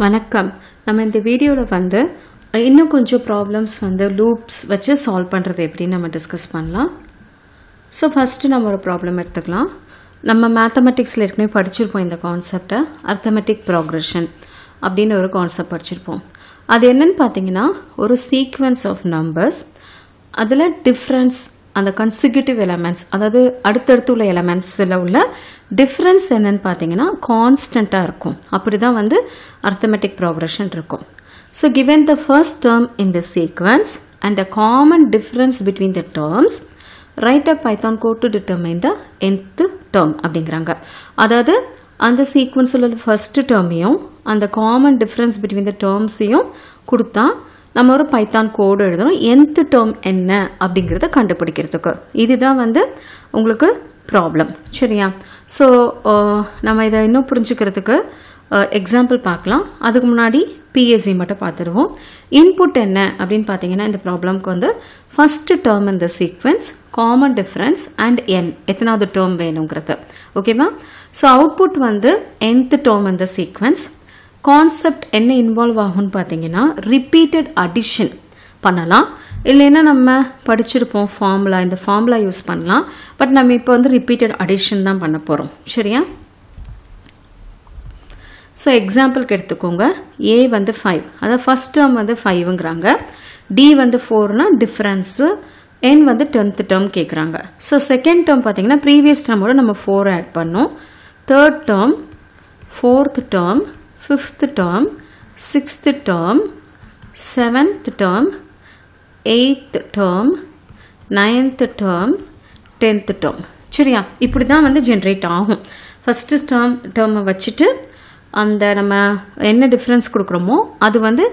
வணக்கம். நம்ம இந்த வீடியோவில் வந்து இன்னும் கொஞ்சம் ப்ராப்ளம்ஸ் வந்து லூப்ஸ் வச்சு சால்வ் பண்ணுறது எப்படின்னு நம்ம டிஸ்கஸ் பண்ணலாம். ஸோ ஃபஸ்ட்டு நம்ம ஒரு ப்ராப்ளம் எடுத்துக்கலாம். நம்ம மேத்தமெட்டிக்ஸில் ஏற்கனவே படிச்சிருப்போம் இந்த கான்செப்டை, அர்த்தமெட்டிக் ப்ராக்ரெஷன் அப்படின்னு ஒரு கான்செப்ட் படிச்சிருப்போம். அது என்னன்னு பார்த்தீங்கன்னா, ஒரு சீக்வன்ஸ் ஆஃப் நம்பர்ஸ், அதில் டிஃப்ரென்ஸ், அந்த கன்சிக்யூட்டிவ் எலமெண்ட்ஸ், அதாவது அடுத்தடுத்து உள்ள எலமெண்ட்ஸில் உள்ள டிஃப்ரென்ஸ் என்னன்னு பார்த்தீங்கன்னா கான்ஸ்டண்ட்டாக இருக்கும். அப்படி தான் வந்து அர்த்தமெட்டிக் ப்ராக்ரெஷன் இருக்கும். So given the first term in the sequence and the common difference between the terms, write a Python code to determine the nth term அப்படிங்கிறாங்க. அதாவது அந்த சீக்வன்ஸில் உள்ள ஃபர்ஸ்ட் டேர்மையும் அந்த காமன் டிஃப்ரென்ஸ் பிட்வீன் த டேர்ம்ஸையும் கொடுத்தா நம்ம ஒரு Python கோடு எழுதணும் nth டேர்ம் என்ன அப்படிங்கிறத கண்டுபிடிக்கிறதுக்கு. இதுதான் வந்து உங்களுக்கு ப்ராப்ளம். சரியா? ஸோ நம்ம இதை இன்னும் புரிஞ்சுக்கிறதுக்கு எக்ஸாம்பிள் பார்க்கலாம். அதுக்கு முன்னாடி பிஎஸ்சி மட்டும் பார்த்துருவோம். இன்புட் என்ன அப்படின்னு பார்த்தீங்கன்னா, இந்த ப்ராப்ளம்க்கு வந்து ஃபர்ஸ்ட் டேர்ம் இந்த சீக்வன்ஸ், காமன் டிஃப்ரென்ஸ் அண்ட் என், எத்தனாவது டேர்ம் வேணுங்கிறது. ஓகேவா? ஸோ அவுட்புட் வந்து nth டேர்ம் இந்த சீக்வன்ஸ். கான்செப்ட் என்ன இன்வால்வ் ஆகும்னு பார்த்தீங்கன்னா, ரிப்பீட்டட் அடிஷன் பண்ணலாம். இல்லைன்னா நம்ம படிச்சிருப்போம் ஃபார்முலா, இந்த ஃபார்முலா யூஸ் பண்ணலாம். பட் நம்ம இப்போ வந்து ரிப்பீட்டட் அடிஷன் தான் பண்ண போகிறோம். சரியா? ஸோ எக்ஸாம்பிளுக்கு எடுத்துக்கோங்க. ஏ வந்து 5, அதாவது ஃபர்ஸ்ட் டேர்ம் வந்து 5ங்கிறாங்க. டி வந்து 4னா டிஃப்ரென்ஸு, என் வந்து 10th டேர்ம் கேட்குறாங்க. ஸோ செகண்ட் டேர்ம் பார்த்தீங்கன்னா ப்ரீவியஸ் டேர்மோட நம்ம 4 ஆட் பண்ணோம். Third term, fourth term, fifth term, sixth term, seventh term, eighth term, ninth term, 10th term. சரியா? இப்படி தான் வந்து ஜென்ரேட் ஆகும். ஃபஸ்ட்டு டேர்மை வச்சுட்டு அந்த நம்ம என்ன டிஃப்ரென்ஸ் கொடுக்குறோமோ அது வந்து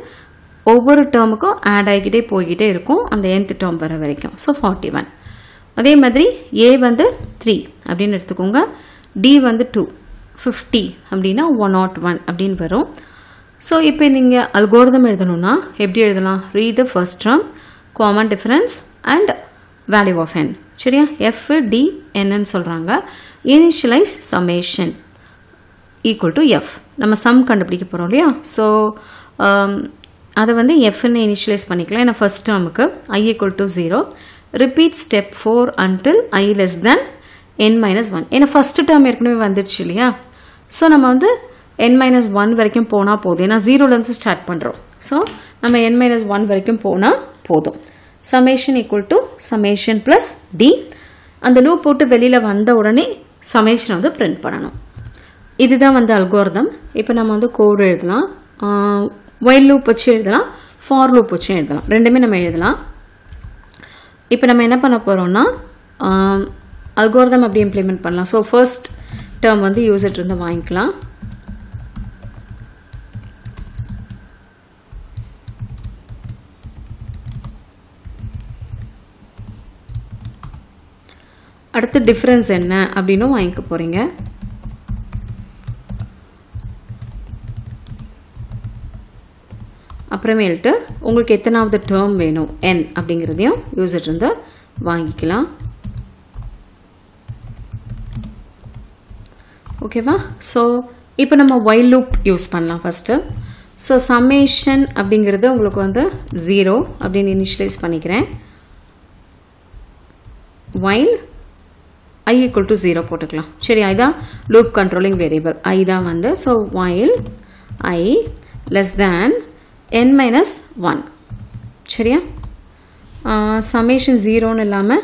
ஒவ்வொரு டேர்முக்கும் ஆட் ஆகிக்கிட்டே போய்கிட்டே இருக்கும் அந்த nth டேர்ம் வர வரைக்கும். ஸோ 41. அதே மாதிரி ஏ வந்து 3 அப்படின்னு எடுத்துக்கோங்க. டி வந்து 2, 50 அப்படின்னா 101 அப்படின்னு வரும். ஸோ இப்போ நீங்கள் அல்கோரிதம் எழுதணும்னா எப்படி எழுதலாம்? Read the first term, common difference and value of n. சரியா? எஃப் டி என்னன்னு சொல்கிறாங்க. Initialise summation equal to F. நம்ம சம் கண்டுபிடிக்க போகிறோம் இல்லையா? ஸோ அதை வந்து எஃப்னு இனிஷியலைஸ் பண்ணிக்கலாம். ஏன்னா ஃபர்ஸ்ட் டேர்முக்கு i equal to 0. Repeat step 4 until i less than n-1. ஏன்னா ஃபர்ஸ்ட் டேர்ம் ஏற்கனவே வந்துடுச்சு இல்லையா? ஸோ நம்ம வந்து n-1 வரைக்கும் போனால் போதும். ஏன்னா 0லேருந்து ஸ்டார்ட் பண்ணுறோம். ஸோ நம்ம n-1 வரைக்கும் போனால் போதும். Summation equal to summation plus D. அந்த லூப் போட்டு வெளியில் வந்த உடனே சமேஷனை வந்து பிரிண்ட் பண்ணணும். இதுதான் வந்து அல்கோரிதம். இப்போ நம்ம வந்து கோடு எழுதலாம். வைல் லூப் வச்சு எழுதலாம், ஃபார் லூப் வச்சு எழுதலாம். ரெண்டுமே நம்ம எழுதலாம். இப்போ நம்ம என்ன பண்ண போகிறோம்னா அல்கோரிதம் அப்படி இம்ப்ளிமெண்ட் பண்ணலாம். ஸோ ஃபர்ஸ்ட் டேர்ம் வந்து யூசர் இருந்து வாங்கிக்கலாம். அடுத்து டிஃப்ரென்ஸ் என்ன அப்படின்னு வாங்கிக்க போகிறீங்க. அப்புறமேல்ட்டு உங்களுக்கு எத்தனாவது டேர்ம் வேணும் n அப்படிங்கிறதையும் யூசர் இருந்து வாங்கிக்கலாம். ஓகேவா? ஸோ இப்போ நம்ம வைல் லூப் யூஸ் பண்ணலாம் ஃபஸ்ட்டு. ஸோ சமேஷன் அப்படிங்கிறது உங்களுக்கு வந்து 0 அப்படின்னு இனிஷியலைஸ் பண்ணிக்கிறேன். வைல் i ஈக்குவல் டு 0 போட்டுக்கலாம். சரி, அதுதான் லூப் கண்ட்ரோலிங் வேரியபிள் i தான் வந்து. So while i less than n-1. சரியா? சமேஷன் 0ன்னு இல்லாமல்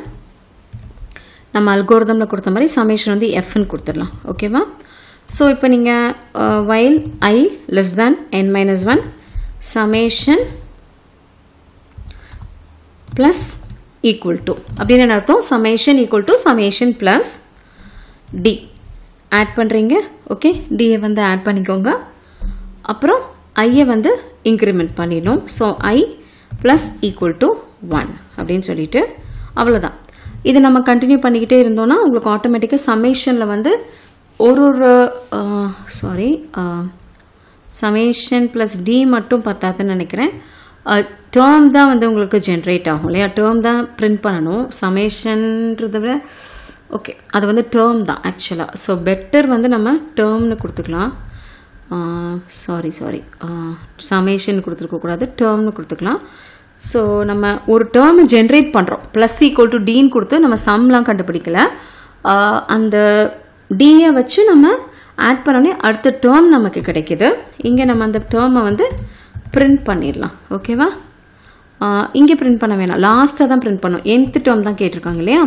நம்ம அல்கோரிதமில் கொடுத்த மாதிரி சமேஷன் வந்து fன்னு கொடுத்துடலாம். ஓகேவா? ஸோ இப்போ நீங்கள் while i less than n-1 summation plus equal to அப்படின்னு என்ன அர்த்தம்? Summation equal to summation plus D add பண்ணுறீங்க. ஓகே, டியை வந்து ஆட் பண்ணிக்கோங்க. அப்புறம் ஐயை வந்து இன்க்ரிமெண்ட் பண்ணிடணும். So i plus equal to 1 அப்படின்னு சொல்லிட்டு அவ்வளோதான். இது நம்ம கண்டினியூ பண்ணிக்கிட்டே இருந்தோம்னா உங்களுக்கு ஆட்டோமேட்டிக்காக சமேஷனில் வந்து ஒரு சமேஷன் ப்ளஸ் டி மட்டும் பத்தாதுன்னு நினைக்கிறேன். டேர்ம் தான் வந்து உங்களுக்கு ஜென்ரேட் ஆகும் இல்லையா? டேர்ம் தான் பிரிண்ட் பண்ணணும். சமேஷன்றதை விட ஓகே, அது வந்து டேர்ம் தான் ஆக்சுவலாக. ஸோ பெட்டர் வந்து நம்ம டேர்ம்னு கொடுத்துக்கலாம். சாரி சமேஷன் கொடுத்துருக்கக்கூடாது, டேர்ம்னு கொடுத்துக்கலாம். ஸோ நம்ம ஒரு டேர்மை ஜென்ரேட் பண்ணுறோம், ப்ளஸ் ஈக்குவல் டு டின்னு கொடுத்து நம்ம சம்லாம் கண்டுபிடிக்கல. அந்த டியை வச்சு நம்ம ஆட் பண்ணோடனே அடுத்த டேர்ம் நமக்கு கிடைக்கிது. இங்கே நம்ம அந்த டேர்மை வந்து பிரிண்ட் பண்ணிடலாம். ஓகேவா? இங்கே பிரிண்ட் பண்ண வேணாம், லாஸ்ட்டாக தான் பிரிண்ட் பண்ணோம். nth டேர்ம் தான் கேட்டிருக்காங்க இல்லையா?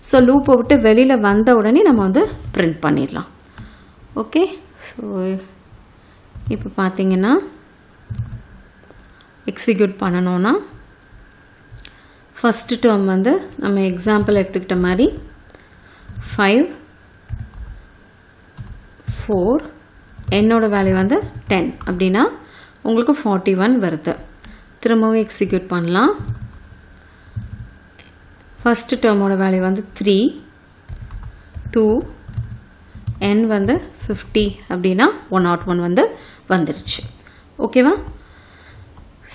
ஸோ லூப்பை விட்டு வெளியில் வந்த உடனே நம்ம வந்து பிரிண்ட் பண்ணிடலாம். ஓகே, ஸோ இப்போ பார்த்தீங்கன்னா எக்ஸிக்யூட் பண்ணணும்னா ஃபஸ்ட்டு டேர்ம் வந்து நம்ம எக்ஸாம்பிள் எடுத்துக்கிட்ட மாதிரி 5 4 என்னோட வேல்யூ வந்து 10 அப்படின்னா உங்களுக்கு 41 வருது. திரும்பவும் எக்ஸிக்யூட் பண்ணலாம். ஃபஸ்ட்டு டேர்மோட வேல்யூ வந்து 3 2 n வந்து 50 அப்படின்னா 101 வந்து வந்துருச்சு. ஓகேவா?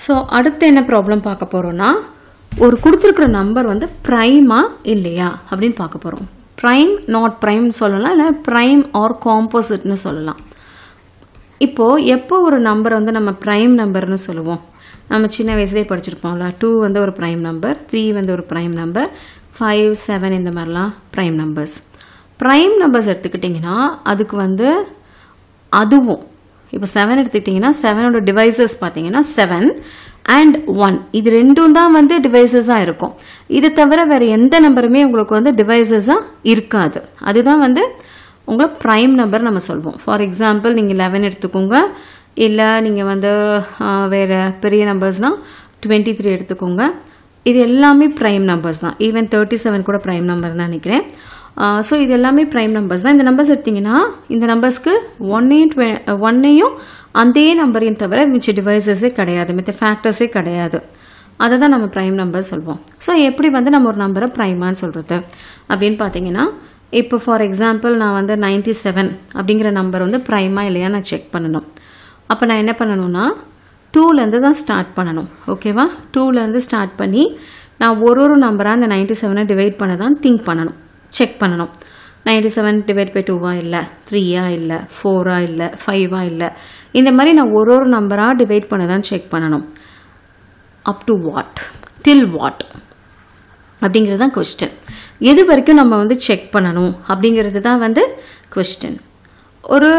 ஸோ அடுத்து என்ன ப்ராப்ளம் பார்க்க போகிறோன்னா, ஒரு கொடுத்துருக்குற நம்பர் வந்து ப்ரைமா இல்லையா அப்படின்னு பார்க்க போகிறோம். ப்ரைம் நாட் ப்ரைம்னு சொல்லலாம், இல்லை ப்ரைம் ஆர் காம்போசிட்னு சொல்லலாம். இப்போது எப்போ ஒரு நம்பர் வந்து நம்ம ப்ரைம் நம்பர்னு சொல்லுவோம்? நம்ம சின்ன வயசுலேயே படிச்சிருப்போம்ல, 2 வந்து ஒரு ப்ரைம் நம்பர், 3 வந்து ஒரு ப்ரைம் நம்பர், 5 7 இந்த மாதிரிலாம் ப்ரைம் நம்பர்ஸ். ப்ரைம் நம்பர்ஸ் எடுத்துக்கிட்டிங்கன்னா அதுக்கு வந்து அதுவும் இப்போ 7 எடுத்துக்கிட்டிங்கன்னா 7ஓட டிவைசஸ் பார்த்தீங்கன்னா 7 and 1 இது ரெண்டும் தான் வந்து டிவைசஸாக இருக்கும். இது தவிர வேறு எந்த நம்பருமே உங்களுக்கு வந்து டிவைசஸாக இருக்காது. அதுதான் வந்து உங்களுக்கு ப்ரைம் நம்பர் நம்ம சொல்வோம். ஃபார் எக்ஸாம்பிள் நீங்கள் 11 எடுத்துக்கோங்க, இல்லை நீங்கள் வந்து வேறு பெரிய நம்பர்ஸ்னால் 23 எடுத்துக்கோங்க. இது எல்லாமே ப்ரைம் நம்பர்ஸ் தான். ஈவன் 37 கூட ப்ரைம் நம்பர் தான் நினைக்கிறேன். ஸோ இது எல்லாமே ப்ரைம் நம்பர்ஸ் தான். இந்த நம்பர்ஸ் எடுத்திங்கன்னா இந்த நம்பர்ஸ்க்கு 1ஐயும் அதே நம்பரையும் தவிர மிச்ச டிவைசஸே கிடையாது, மிச்ச ஃபேக்டர்ஸே கிடையாது. அதை தான் நம்ம ப்ரைம் நம்பர் சொல்வோம். ஸோ எப்படி வந்து நம்ம ஒரு நம்பரை ப்ரைமான்னு சொல்கிறது அப்படின்னு பார்த்தீங்கன்னா, இப்போ ஃபார் எக்ஸாம்பிள் நான் வந்து 97 அப்படிங்கிற நம்பர் வந்து ப்ரைமா இல்லையா நான் செக் பண்ணணும். அப்போ நான் என்ன பண்ணணும்னா 2லேருந்து தான் ஸ்டார்ட் பண்ணணும். ஓகேவா? 2லேருந்து ஸ்டார்ட் பண்ணி நான் ஒரு நம்பராக அந்த 97 டிவைட் பண்ண தான் திங்க் பண்ணணும், செக் பண்ணணும். 97 டிவைட் பை 2வா இல்லை, 3ஆ இல்லை, 4ஆ இல்லை, 5ஆ இல்லை, இந்த மாதிரி நான் ஒரு நம்பராக டிவைட் பண்ண தான் செக் பண்ணணும். Up to what, till what அப்படிங்கிறது தான் கொஸ்டின். எது வரைக்கும் நம்ம வந்து செக் பண்ணணும் அப்படிங்கிறது தான் வந்து கொஸ்டின். ஒரு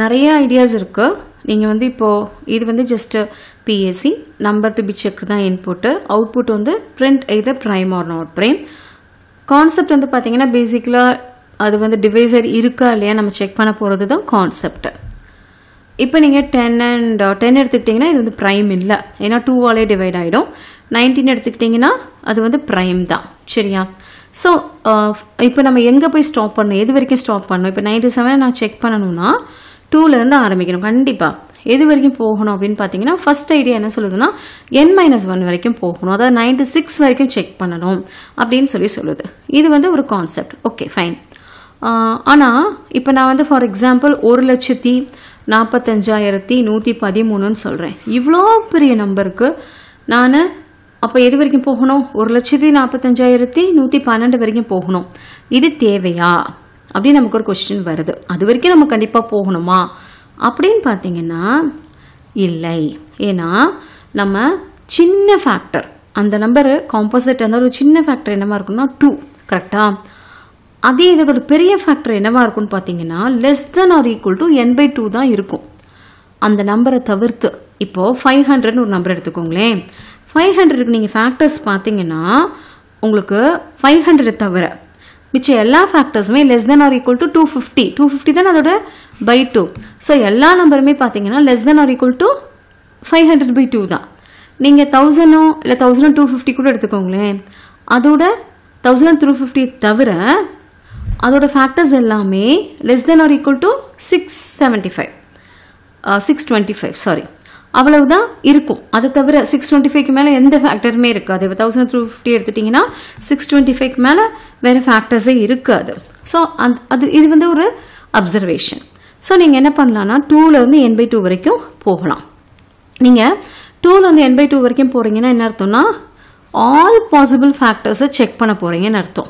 நிறைய ஐடியாஸ் இருக்குது. நீங்கள் வந்து இப்போது இது வந்து just PSC number to be check தான் இன்புட்டு. அவுட்புட் வந்து print either prime or not prime. Concept வந்து பார்த்தீங்கன்னா பேசிக்கலாக அது வந்து டிவைசர் இருக்கா இல்லையா நம்ம செக் பண்ண போகிறது தான் கான்செப்ட். இப்போ நீங்கள் 10 எடுத்துக்கிட்டிங்கன்னா இது வந்து ப்ரைம் இல்லை, ஏன்னா 2ஆலே டிவைட் ஆகிடும். 19 எடுத்துக்கிட்டிங்கன்னா அது வந்து ப்ரைம் தான். சரியா? ஸோ இப்போ நம்ம எங்கே போய் ஸ்டாப் பண்ணணும், எது வரைக்கும் ஸ்டாப் பண்ணணும்? இப்போ 97 நான் செக் பண்ணணும்னா 2லேருந்து ஆரம்பிக்கணும் கண்டிப்பாக. எது வரைக்கும் போகணும் அப்படின்னு பார்த்தீங்கன்னா ஃபர்ஸ்ட் ஐடியா என்ன சொல்லுதுன்னா n-1 வரைக்கும் போகணும், அதாவது 96 வரைக்கும் செக் பண்ணணும் அப்படின்னு சொல்லுது. இது வந்து ஒரு கான்செப்ட். Okay fine. ஆனால் இப்போ நான் வந்து ஃபார் எக்ஸாம்பிள் 1,45,113ன்னு சொல்கிறேன். இவ்வளோ பெரிய நம்பருக்கு நான் அப்போ எது வரைக்கும் போகணும்? 1,45,112 வரைக்கும் போகணும். இது தேவையா அப்படின்னு நமக்கு ஒரு கொஸ்டின் வருது. அது வரைக்கும் நம்ம கண்டிப்பாக போகணுமா அப்படின்னு பார்த்தீங்கன்னா இல்லை. ஏன்னா நம்ம சின்ன ஃபேக்டர், அந்த நம்பரு காம்போசிட் அந்த ஒரு சின்ன ஃபேக்டர் என்னவா இருக்குன்னா 2, கரெக்டாக? அதே இதோட பெரிய ஃபேக்டர் என்னவா இருக்குன்னு பார்த்தீங்கன்னா less than or equal to n/2 தான் இருக்கும் அந்த நம்பரை தவிர்த்து. இப்போது 500ன்னு ஒரு நம்பர் எடுத்துக்கோங்களேன். 500க்கு நீங்கள் ஃபேக்டர்ஸ் பார்த்தீங்கன்னா உங்களுக்கு 500 தவிர மிச்சம் எல்லா ஃபேக்டர்ஸுமே less than or equal to 250 தான் அதோட பை 2. ஸோ எல்லா நம்பருமே பார்த்தீங்கன்னா less than or equal to 500/2 தான். நீங்கள் 1000 இல்லை 1250 கூட எடுத்துக்கோங்களேன், அதோட 1250 தவிர அதோட ஃபேக்டர்ஸ் எல்லாமே less than or equal to 625 sorry அவ்வளவுதான் இருக்கும். அது தவிர 625க்கு மேலே எந்த ஃபேக்டருமே இருக்காது. இப்போ 1250 எடுத்துட்டிங்கன்னா 625க்கு மேலே வேறு ஃபேக்டர்ஸே இருக்காது. ஸோ இது வந்து ஒரு அப்சர்வேஷன். ஸோ நீங்கள் என்ன பண்ணலான்னா 2லேருந்து n/2 வரைக்கும் போகலாம். நீங்கள் 2லேருந்து n/2 வரைக்கும் போகிறீங்கன்னா என்ன அர்த்தம்னா ஆல் பாசிபிள் ஃபேக்டர்ஸை செக் பண்ண போகிறீங்கன்னு அர்த்தம்.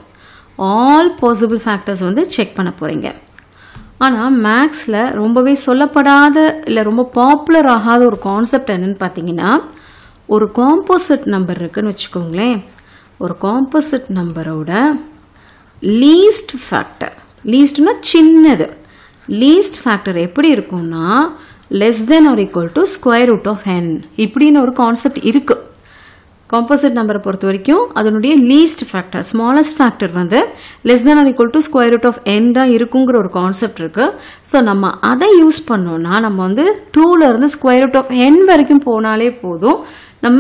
ஆல் பாசிபிள் ஃபேக்டர்ஸ் வந்து செக் பண்ண போகிறீங்க. ஆனால் மேக்ஸில் ரொம்பவே சொல்லப்படாத இல்லை ரொம்ப பாப்புலர் ஆகாத ஒரு கான்செப்ட் என்னன்னு பார்த்தீங்கன்னா, ஒரு காம்போசிட் நம்பர் இருக்குன்னு வச்சுக்கோங்களேன். ஒரு காம்போசிட் நம்பரோட லீஸ்ட் ஃபேக்டர், லீஸ்ட்னா சின்னது, லீஸ்ட் ஃபேக்டர் எப்படி இருக்கும்னா less than or equal to square root of n இப்படின்னு ஒரு கான்செப்ட் இருக்கு. காம்போசிட் நம்பரை பொறுத்த வரைக்கும் அதனுடைய லீஸ்ட் ஃபேக்டர், ஸ்மாலஸ்ட் ஃபேக்டர் வந்து less than or equal to square root of n தான் இருக்குங்கிற ஒரு கான்செப்ட் இருக்கு. ஸோ நம்ம அதை யூஸ் பண்ணோம்னா நம்ம வந்து 2ல இருந்து ஸ்கொயர் ரூட் ஆஃப் n வரைக்கும் போனாலே போதும், நம்ம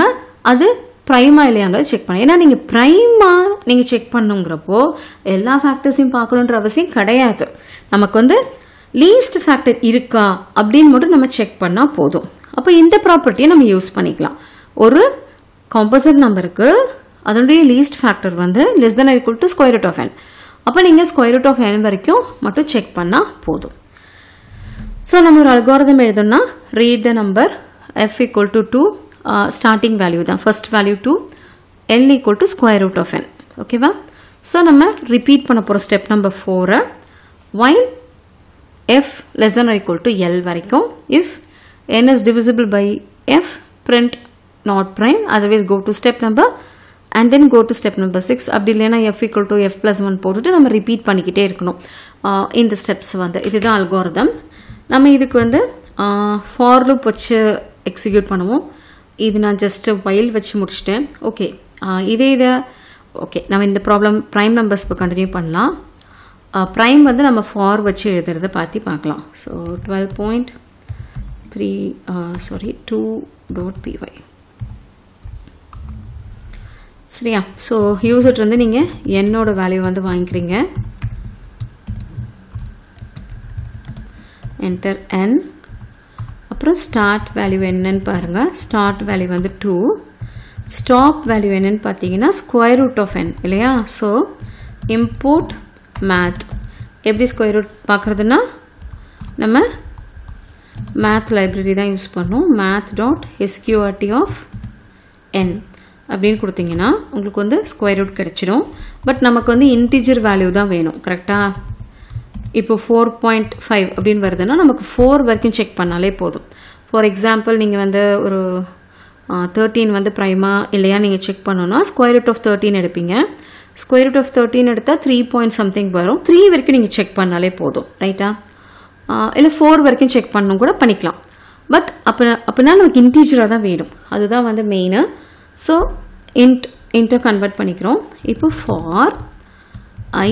அது ப்ரைமா இல்லையாங்க செக் பண்ணலாம். ஏன்னா நீங்கள் ப்ரைமா நீங்கள் செக் பண்ணுங்கிறப்போ எல்லா ஃபேக்டர்ஸையும் பார்க்கணுன்ற அவசியம் கிடையாது. நமக்கு வந்து லீஸ்ட் ஃபேக்டர் இருக்கா அப்படின்னு மட்டும் நம்ம செக் பண்ணால் போதும். அப்போ இந்த ப்ராப்பர்ட்டியை நம்ம யூஸ் பண்ணிக்கலாம். ஒரு காம்போசிட் நம்பருக்கு அதனுடைய லீஸ்ட் ஃபேக்டர் வந்து less than or equal to square root of n. அப்போ நீங்கள் ஸ்கொயர் ரூட் ஆஃப் n வரைக்கும் மட்டும் செக் பண்ணால் போதும். ஸோ நம்ம ஒரு அல்காரிதம் எழுதணும்னா read the number f equal to 2, starting value தான் first value 2, n equal to square root of n. ஓகேவா? ஸோ நம்ம ரிப்பீட் பண்ண போகிற step number 4 while f less than or equal to l வரைக்கும் if n is divisible by f print not prime, otherwise go to step number and then go to step number 6. அப்படி இல்லைனா f equal to f plus 1 போட்டுட்டு நம்ம repeat பண்ணிக்கிட்டே இருக்கணும். இந்த steps வந்து இதுதான் அல்காரிதம். நம்ம இதுக்கு வந்து ஃபார் லூப் வச்சு எக்ஸிக்யூட் பண்ணுவோம். இது நான் ஜஸ்ட் while வச்சு முடிச்சிட்டேன். ஓகே, இதை ஓகே நம்ம இந்த ப்ராப்ளம் ப்ரைம் நம்பர்ஸ் இப்போ கண்டினியூ பண்ணலாம். ப்ரைம் வந்து நம்ம ஃபார் வச்சு எழுதுறத பார்க்கலாம். ஸோ 2.2.py சரியா? ஸோ யூசர் வந்து நீங்கள் என்னோட வேல்யூ வந்து வாங்கிக்கிறீங்க. என்டர் n, அப்புறம் ஸ்டார்ட் வேல்யூ என்னன்னு பாருங்கள். ஸ்டார்ட் வேல்யூ வந்து 2, ஸ்டாப் வேல்யூ என்னன்னு பார்த்தீங்கன்னா ஸ்கொயர் ரூட் ஆஃப் n இல்லையா? ஸோ இம்போர்ட் மேத் எப்படி ஸ்கொயர் ரூட் பார்க்குறதுன்னா நம்ம மேத் லைப்ரரி தான் யூஸ் பண்ணோம். math.sqrt of n அப்படின்னு கொடுத்தீங்கன்னா உங்களுக்கு வந்து ஸ்கொயர் ரூட் கிடைச்சிடும். பட் நமக்கு வந்து இன்டிஜர் வேல்யூ தான் வேணும். கரெக்டாக? இப்போ 4.5 அப்படின்னு வருதுன்னா நமக்கு 4 வரைக்கும் செக் பண்ணாலே போதும். ஃபார் எக்ஸாம்பிள் நீங்கள் வந்து ஒரு 13 வந்து ப்ரைமா இல்லையா நீங்கள் செக் பண்ணோன்னா ஸ்கொயர் ரூட் ஆஃப் 13 எடுப்பீங்க. ஸ்கொயர் ரூட் ஆஃப் 13 எடுத்தால் 3 பாயிண்ட் சம்திங் வரும். 3 வரைக்கும் நீங்கள் செக் பண்ணாலே போதும். ரைட்டா? இல்லை 4 வரைக்கும் செக் பண்ணணும் கூட பண்ணிக்கலாம். பட் அப்படின்னா நமக்கு இன்டீஜராக தான் வேணும். அதுதான் வந்து மெயினு. ஸோ இன்ட்டை கன்வெர்ட் பண்ணிக்கிறோம். இப்போ for i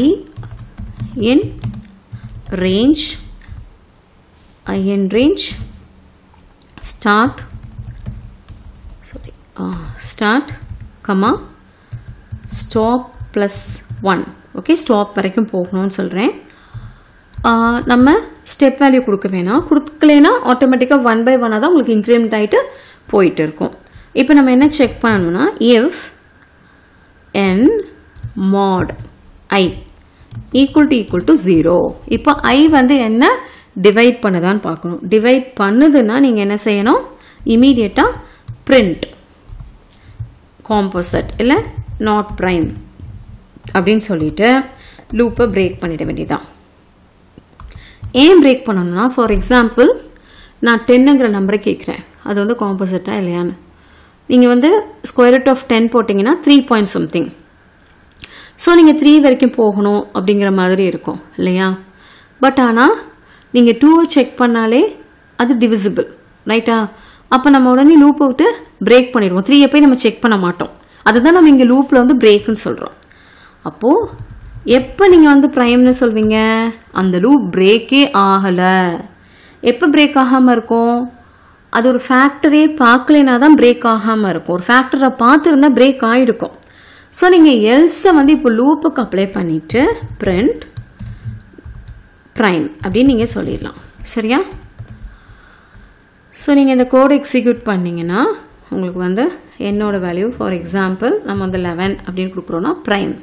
in range start comma stop plus 1. Okay, stop வரைக்கும் போகணும்னு சொல்கிறேன். நம்ம ஸ்டெப் வேல்யூ கொடுக்க வேணாம். கொடுக்கலைன்னா ஆட்டோமேட்டிக்காக 1 by 1 தான் உங்களுக்கு இன்க்ரிமெண்ட் ஆகிட்டு போயிட்டு இருக்கும். இப்போ நம்ம என்ன செக் பண்ணணும்னா if n mod i equal to 0. இப்போ i வந்து என்ன டிவைட் பண்ணுதான்னு பார்க்கணும். டிவைட் பண்ணுதுன்னா நீங்கள் என்ன செய்யணும்? இமீடியட்டாக print composite இல்லை not prime அப்படின்னு சொல்லிட்டு லூப்பை பிரேக் பண்ணிட வேண்டியதான். ஏன் பிரேக் பண்ணணும்னா ஃபார் எக்ஸாம்பிள் நான் 10ங்கிற நம்பரை கேட்குறேன், அது வந்து காம்போசிட்டா இல்லையான்னு. நீங்கள் வந்து ஸ்கொயர் ரூட் ஆஃப் 10 போட்டிங்கன்னா 3 பாயிண்ட் சம்திங். ஸோ நீங்கள் 3 வரைக்கும் போகணும் அப்படிங்கிற மாதிரி இருக்கும் இல்லையா? பட் ஆனால் நீங்கள் 2 செக் பண்ணாலே அது டிவிசிபிள். ரைட்டா? அப்போ நம்ம உடனே லூப்பை விட்டு பிரேக் பண்ணிடுவோம். 3 போய் நம்ம செக் பண்ண மாட்டோம். அதுதான் நம்ம இங்கே லூப்பில் வந்து பிரேக்குன்னு சொல்கிறோம். அப்போது எப்போ நீங்கள் வந்து ப்ரைம்னு சொல்வீங்க? அந்த லூப் பிரேக்கே ஆகலை. எப்போ பிரேக் ஆகாமல் இருக்கும்? அது ஒரு ஃபேக்டரே பார்க்கலைனா தான் பிரேக் ஆகாமல் இருக்கும். ஒரு ஃபேக்டரை பார்த்துருந்தா பிரேக் ஆகிருக்கும். ஸோ நீங்கள் எல்ஸை வந்து இப்போ லூப்புக்கு அப்ளை பண்ணிவிட்டு பிரிண்ட் ப்ரைம் அப்படின்னு நீங்கள் சொல்லிடலாம். சரியா? ஸோ நீங்கள் இந்த கோடு எக்ஸிக்யூட் பண்ணிங்கன்னா உங்களுக்கு வந்து என்னோட வேல்யூ ஃபார் எக்ஸாம்பிள் நம்ம வந்து 11 அப்படின்னு கொடுக்குறோன்னா ப்ரைம்.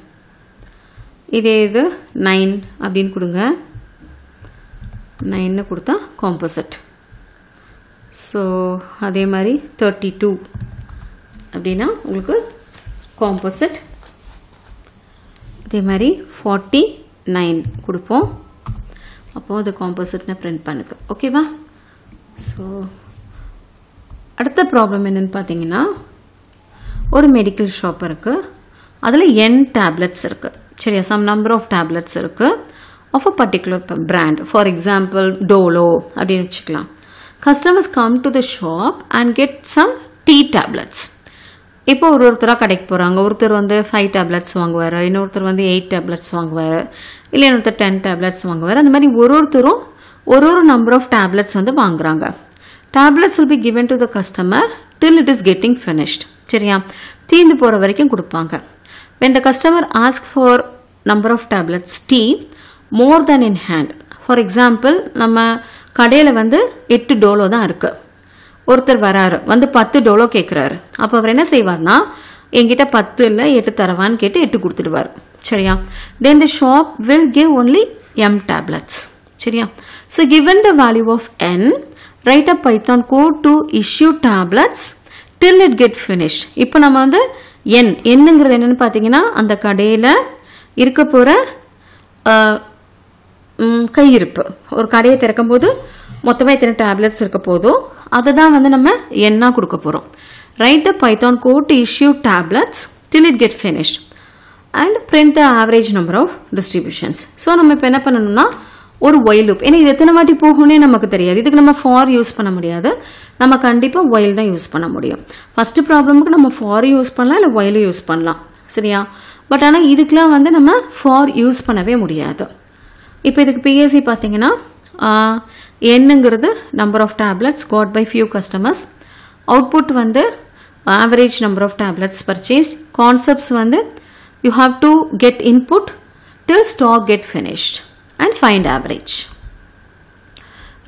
இதே இது 9 அப்படின்னு கொடுங்க. 9 கொடுத்தா காம்போசிட். ஸோ அதே மாதிரி 32 அப்படின்னா உங்களுக்கு காம்போசிட். அதே மாதிரி 49 கொடுப்போம். அப்போ அது காம்போசிட்னு பிரிண்ட் பண்ணுது. ஓகேவா? ஸோ அடுத்த ப்ராப்ளம் என்னன்னு பார்த்தீங்கன்னா, ஒரு மெடிக்கல் ஷாப் இருக்குது, அதில் n டேப்லெட்ஸ் இருக்குது. சரியா? சம் நம்பர் ஆஃப் டேப்லெட்ஸ் இருக்குது of a particular brand. For example Dolo அப்படின்னு வச்சுக்கலாம். Customers come to the shop and get some D tablets. இப்போ ஒருத்தராக கடைக்கு போகிறாங்க. ஒருத்தர் வந்து 5 டேப்லெட்ஸ் வாங்குவார், இன்னொருத்தர் வந்து 8 டேப்லெட்ஸ் வாங்குவார், இல்லை இன்னொருத்தர் 10 டேப்லெட்ஸ் வாங்குவார். அந்த மாதிரி ஒருத்தரும் ஒரு நம்பர் ஆஃப் டேப்லெட்ஸ் வந்து வாங்குறாங்க. Tablets will be given to the customer till it is getting finished. சரியா? தீர்ந்து போகிற வரைக்கும் கொடுப்பாங்க. when the customer asks for number of tablets T more than in hand. for example நம்ம கடையில் வந்து 8 டோலோ தான் இருக்குது. ஒருத்தர் வராரு, வந்து 10 டோலோ கேட்குறாரு. அப்போ அவர் என்ன செய்வார்னா, என்கிட்ட 10 இல்லை 8 தரவான்னு கேட்டு 8 கொடுத்துடுவார். சரியா? then the shop will give only m tablets. சரியா? so given the value of n, write a Python code to issue tablets till it get finished. இப்போ நம்ம வந்து என்னங்கிறது என்னன்னு பார்த்தீங்கன்னா, அந்த கடையில் இருக்க போகிற கையிருப்பு. ஒரு கடையை திறக்கும் போது மொத்தமாக எத்தனை டேப்லெட்ஸ் இருக்க போதோ அதை தான் வந்து நம்ம என்ன கொடுக்க போகிறோம். Write a Python code to issue tablets till it get finished and print the average number of distributions. So நம்ம இப்போ என்ன பண்ணணும்னா, ஒரு ஒயில் லூப். ஏன்னா இது எத்தனை வாட்டி போகும்னே நமக்கு தெரியாது. இதுக்கு நம்ம ஃபார் யூஸ் பண்ண முடியாது, நம்ம கண்டிப்பாக ஒயில் தான் யூஸ் பண்ண முடியும். ஃபர்ஸ்ட் ப்ராப்ளமுக்கு நம்ம ஃபார் யூஸ் பண்ணலாம், இல்லை ஒயிலும் யூஸ் பண்ணலாம். சரியா? பட் ஆனால் இதுக்கெலாம் வந்து நம்ம ஃபார் யூஸ் பண்ணவே முடியாது. இப்போ இதுக்கு பிஎஸ்சி பார்த்தீங்கன்னா, என்னங்கிறது number of tablets got by few customers, output வந்து average number of tablets purchase, concepts வந்து you have to get input till stock get finished and find average.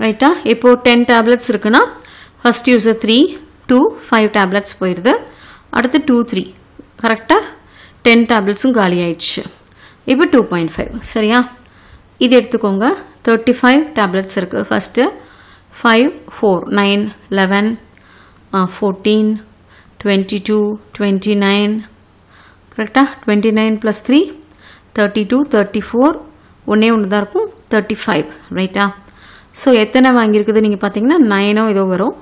ரைட்டா? இப்போ 10 டேப்லெட்ஸ் இருக்குன்னா ஃபர்ஸ்ட் யூஸர் 3 2 5 டேப்லெட்ஸ் போயிடுது. அடுத்து 2 3 கரெக்டாக 10 டேப்லெட்ஸும் காலி ஆயிடுச்சு. இப்போ 2.5. சரியா? இது எடுத்துக்கோங்க. 35 டேப்லெட்ஸ் இருக்குது. ஃபஸ்ட்டு 5 4 9 11 14 22 29 கரெக்டாக 29 + 3 32 34 ஒன்றே ஒன்று தான் இருக்கும் 35. ரைட்டா? ஸோ எத்தனை வாங்கியிருக்குது நீங்கள் பார்த்தீங்கன்னா 9 ஏதோ வரும்.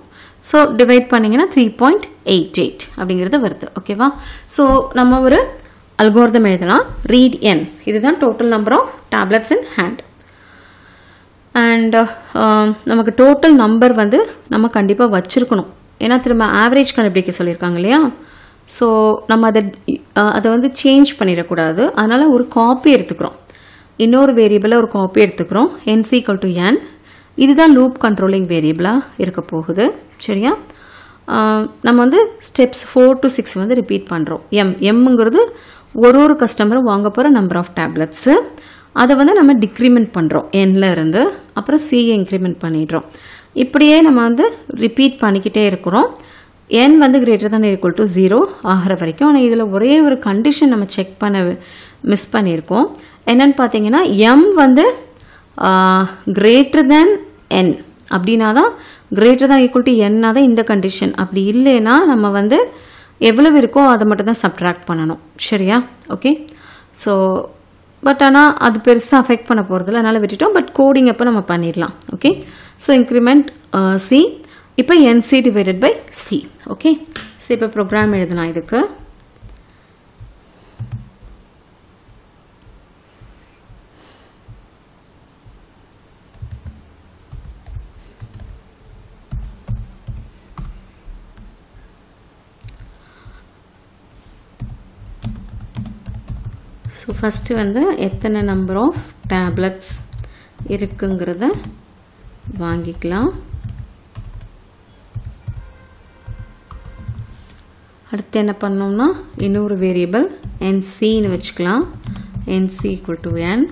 ஸோ டிவைட் பண்ணிங்கன்னா 3.88 அப்படிங்கிறது வருது. ஓகேவா? ஸோ நம்ம ஒரு அல்கோரிதம் எழுதலாம். ரீட் n, இதுதான் total number of tablets in hand. And நமக்கு டோட்டல் நம்பர் வந்து நம்ம கண்டிப்பாக வச்சுருக்கணும். ஏன்னா திரும்ப ஆவரேஜ் கண்டுபிடிக்க சொல்லியிருக்காங்க இல்லையா? ஸோ நம்ம அதை வந்து சேஞ்ச் பண்ணிடக்கூடாது. அதனால் ஒரு காப்பி எடுத்துக்கிறோம், இன்னொரு வேரியபிளை ஒரு காப்பி எடுத்துக்கிறோம். nc = n. இதுதான் லூப் கண்ட்ரோலிங் வேரியபிளாக இருக்க போகுது. சரியா? நம்ம வந்து ஸ்டெப்ஸ் 4 to 6 வந்து ரிப்பீட் பண்ணுறோம். எம்ங்கிறது ஒரு கஸ்டமரும் வாங்க போகிற நம்பர் ஆஃப் டேப்லெட்ஸு. அதை வந்து நம்ம டிக்ரிமெண்ட் பண்ணுறோம் என்ல இருந்து. அப்புறம் சியை இன்க்ரிமெண்ட் பண்ணிடுறோம். இப்படியே நம்ம வந்து ரிப்பீட் பண்ணிக்கிட்டே இருக்கிறோம். n வந்து > 0 ஆகிற வரைக்கும். ஆனால் இதில் ஒரே ஒரு கண்டிஷன் நம்ம செக் பண்ண மிஸ் பண்ணியிருக்கோம். என்னன்னு பார்த்தீங்கன்னா, m வந்து n அப்படின்னா தான் > n தான் இந்த கண்டிஷன். அப்படி இல்லைன்னா நம்ம வந்து எவ்வளவு இருக்கோ அதை மட்டும் தான் சப்ட்ராக்ட் பண்ணணும். சரியா? ஓகே. ஸோ பட் ஆனால் அது பெருசாக அஃபெக்ட் பண்ண போகிறதில்ல, அதனால் விட்டுட்டோம். பட் கோடிங் அப்போ நம்ம பண்ணிடலாம். ஓகே. So increment C. இப்போ nc / c. ஓகே. ஸோ இப்போ ப்ரோக்ராம் எழுதலாம் இதுக்கு. ஸோ ஃபஸ்ட்டு வந்து எத்தனை நம்பர் ஆஃப் டேப்லெட்ஸ் இருக்குங்கிறத வாங்கிக்கலாம். அடுத்து என்ன பண்ணோம்னா, இன்னொரு வேரியபிள் nc வச்சுக்கலாம். nc = n.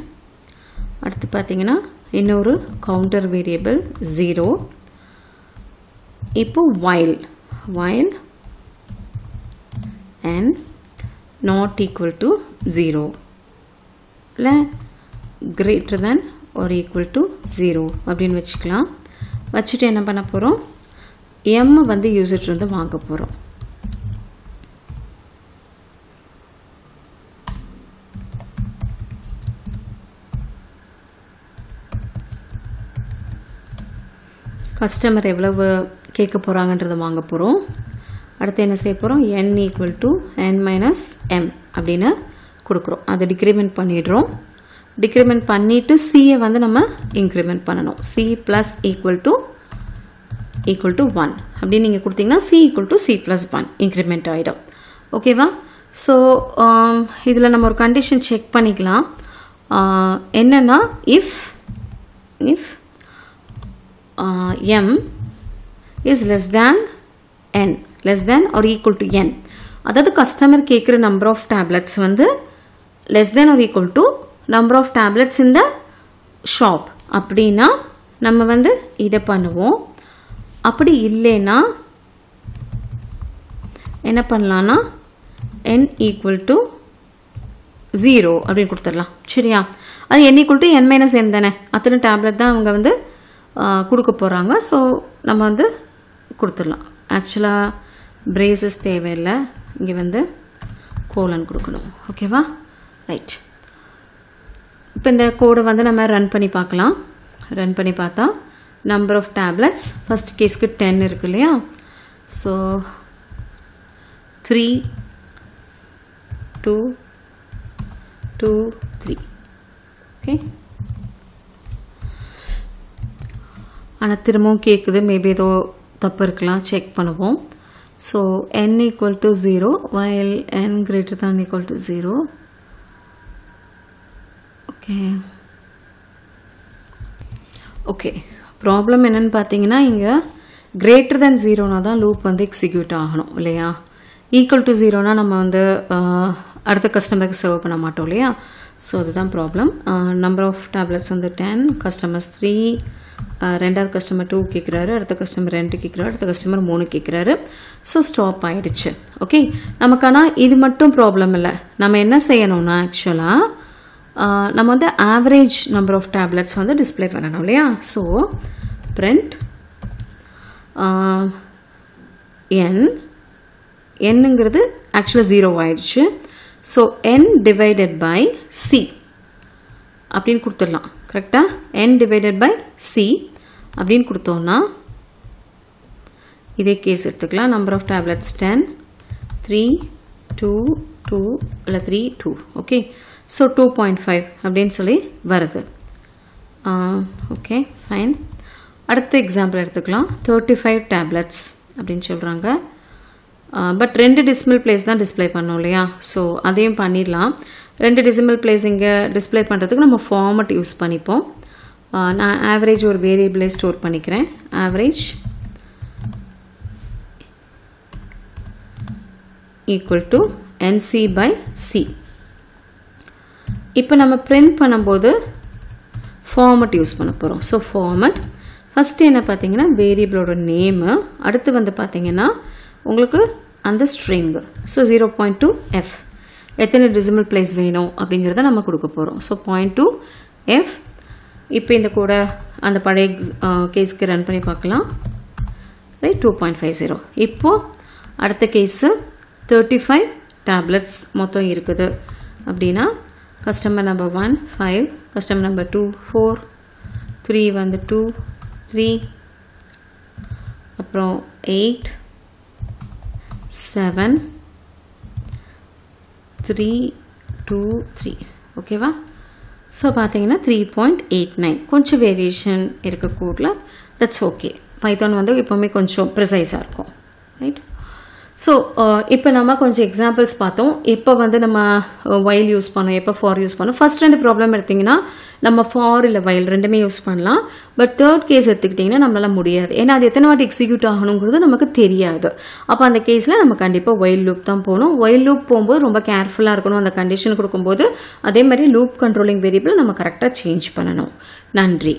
அடுத்து பார்த்தீங்கன்னா இன்னொரு கவுண்டர் வேரியபிள் 0. இப்போ while n not equal to 0 இல்லை > 0 அப்படின்னு வச்சுக்கலாம். வச்சுட்டு என்ன பண்ண போகிறோம், m வந்து யூசர் வந்து வாங்க போகிறோம். கஸ்டமர் எவ்வளவு கேட்க போகிறாங்கன்றதை வாங்க போகிறோம். அடுத்து என்ன செய்ய போகிறோம், n = n - m அப்படின்னு கொடுக்குறோம். அதை டிக்ரிமெண்ட் பண்ணிடுறோம். டிக்ரிமெண்ட் பண்ணிவிட்டு சியை வந்து நம்ம இன்க்ரிமெண்ட் பண்ணணும். c = 1 அப்படின்னு நீங்கள் கொடுத்தீங்கன்னா c = c + 1 இன்க்ரிமெண்ட் ஆகிடும். ஓகேவா? ஸோ இதில் நம்ம ஒரு கண்டிஷன் செக் பண்ணிக்கலாம். என்னன்னா if m is less than n, less than or equal to n, அதாவது கஸ்டமர் கேட்குற நம்பர் ஆஃப் டேப்லெட்ஸ் வந்து less than or equal to number of tablets in the shop அப்படின்னா நம்ம வந்து இதை பண்ணுவோம். அப்படி இல்லைன்னா என்ன பண்ணலான்னா n = 0 அப்படின்னு கொடுத்துடலாம். சரியா? அது n = n - n தானே, அத்தனை டேப்லெட் தான் அவங்க வந்து கொடுக்க போகிறாங்க. ஸோ நம்ம வந்து கொடுத்துடலாம். ஆக்சுவலாக பிரேசஸ் தேவையில்லை, இங்கே வந்து கோலன் கொடுக்கணும். ஓகேவா? ரைட். இப்போ இந்த கோடை வந்து நம்ம ரன் பண்ணி பார்க்கலாம். ரன் பண்ணி பார்த்தா நம்பர் ஆஃப் டேப்லெட்ஸ் ஃபர்ஸ்ட் கேஸ்க்கு 10 இருக்கு இல்லையா? ஸோ 3 2 2 3. ஓகே, ஆனால் திரும்பவும் கேட்குது. மேபி ஏதோ தப்பு இருக்கலாம், செக் பண்ணுவோம். So n = 0 while n > 0. Okay, problem என்னன்னு பார்த்தீங்கன்னா இங்கே greater than 0னா தான் லூப் வந்து எக்ஸிக்யூட் ஆகணும் இல்லையா? ஈக்குவல் டு 0னா நம்ம வந்து அடுத்த கஸ்டமருக்கு சர்வ் பண்ண மாட்டோம் இல்லையா? ஸோ அதுதான் ப்ராப்ளம். நம்பர் ஆஃப் டேப்லெட்ஸ் வந்து 10, கஸ்டமர்ஸ் 3, ரெண்டாவது கஸ்டமர் 2 கேட்குறாரு, அடுத்த கஸ்டமர் 2 கேட்குறாரு, அடுத்த கஸ்டமர் 3 கேட்குறாரு. ஸோ ஸ்டாப் ஆயிடுச்சு. ஓகே, நமக்கு ஆனால் இது மட்டும் ப்ராப்ளம் இல்லை. நம்ம என்ன செய்யணும்னா ஆக்சுவலாக நம்ம வந்து ஆவரேஜ் நம்பர் ஆஃப் டேப்லெட்ஸ் வந்து டிஸ்பிளே பண்ணணும் இல்லையா? ஸோ பிரிண்ட் என்னங்கிறது ஆக்சுவலாக 0 ஆயிடுச்சு. ஸோ n / c அப்படின்னு கொடுத்துடலாம். கரெக்டாக n / c அப்படின்னு கொடுத்தோம்னா இதே கேஸ் எடுத்துக்கலாம். நம்பர் ஆஃப் டேப்லெட்ஸ் 10, 3 2 2 இல்லை 3 2. ஓகே, ஸோ 2.5 அப்படின்னு சொல்லி வருது. Okay, fine. அடுத்த எக்ஸாம்பிள் எடுத்துக்கலாம். 35 டேப்லெட்ஸ் அப்படின்னு சொல்கிறாங்க. பட் 2 டெசிமல் பிளேஸ் தான் டிஸ்பிளே பண்ணோம் இல்லையா? ஸோ அதையும் பண்ணிடலாம். 2 டெசிமல் பிளேஸ் இங்கே டிஸ்பிளே பண்ணுறதுக்கு நம்ம ஃபார்மட் யூஸ் பண்ணிப்போம். நான் ஆவரேஜ் ஒரு வேரியபிளை ஸ்டோர் பண்ணிக்கிறேன். Average = nc/c. இப்போ நம்ம பிரிண்ட் பண்ணும்போது ஃபார்மட் யூஸ் பண்ண போகிறோம். ஸோ ஃபார்மட் ஃபஸ்ட்டு என்ன பார்த்தீங்கன்னா வேரியபிளோட நேமு, அடுத்து வந்து பார்த்தீங்கன்னா உங்களுக்கு அந்த ஸ்ட்ரிங்கு. ஸோ 0.2f எத்தனை டெசிமல் பிளேஸ் வேணும் அப்படிங்கிறத நம்ம கொடுக்க போகிறோம். So 0.2f. இப்போ இந்த கூட அந்த பழைய கேஸ்க்கு ரன் பண்ணி பார்க்கலாம். ரைட், 2.50. இப்போது அடுத்த கேஸு 35 டேப்லெட்ஸ் மொத்தம் இருக்குது அப்படின்னா கஸ்டமர் நம்பர் 1 5, கஸ்டமர் நம்பர் 2 4, 3 வந்து 2 3, அப்புறம் 8 7 3 2 3. ஓகேவா? ஸோ பார்த்தீங்கன்னா 3.89 கொஞ்சம் வேரியேஷன் இருக்க கோடில். That's okay. பைத்தான் வந்து எப்போவுமே கொஞ்சம் ப்ரிசைஸாக இருக்கும். ரைட். ஸோ இப்போ நம்ம கொஞ்சம் எக்ஸாம்பிள்ஸ் பார்த்தோம். எப்போ வந்து நம்ம வைல் யூஸ் பண்ணோம், எப்போ ஃபார் யூஸ் பண்ணோம். ஃபர்ஸ்ட் 2 ப்ராப்ளம் எடுத்திங்கன்னா நம்ம ஃபார் இல்லை வைல் ரெண்டுமே யூஸ் பண்ணலாம். பட் தேர்ட் கேஸ் எடுத்துக்கிட்டிங்கன்னா நம்மளால் முடியாது. ஏன்னா அது எத்தனை வாட்டி எக்ஸிக்யூட் ஆகணுங்கிறது நமக்கு தெரியாது. அப்போ அந்த கேஸில் நம்ம கண்டிப்பாக வைல் லூப் தான் போகணும். வைல் லூப் போகும்போது ரொம்ப கேர்ஃபுல்லாக இருக்கணும். அந்த கண்டிஷன் கொடுக்கும்போது அதே மாதிரி லூப் கண்ட்ரோலிங் வேரியபிள் நம்ம கரெக்டாக சேஞ்ச் பண்ணணும். நன்றி.